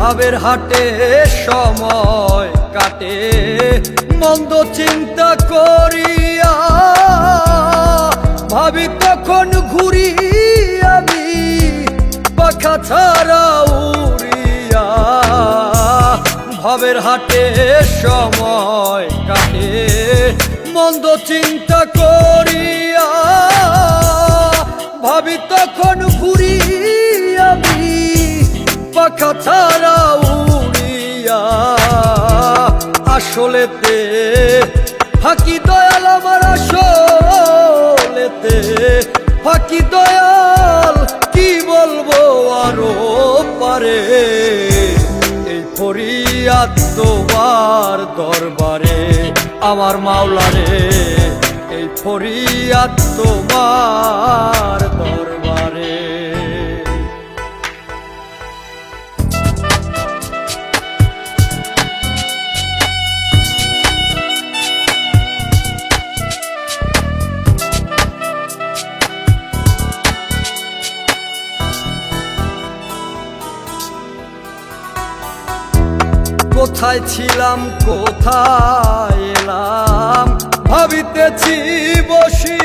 ভাবের হাটে সময় কাটে মন্দ চিন্তা করিয়া, ভাবি তখন ঘুরি আমি পাখা ছাড়া উড়িয়া। ভাবের হাটে সময় কাটে মন্দ চিন্তা করিয়া, ভাবি তখন ঘুরি আমি পাখা ছাড়া উড়িয়া। আসলেতে ফাঁকি দয়াল আমার, আসলেতে ফাঁকি দয়াল, কি বলবো আরো পারে। এই ফরিয়াদ তোমার দরবারে আমার মাওলারে, এই ফরিয়াদ তোমার দরবারে। কোথায় ছিলাম কোথায় এলাম ভাবিতেছি বসি,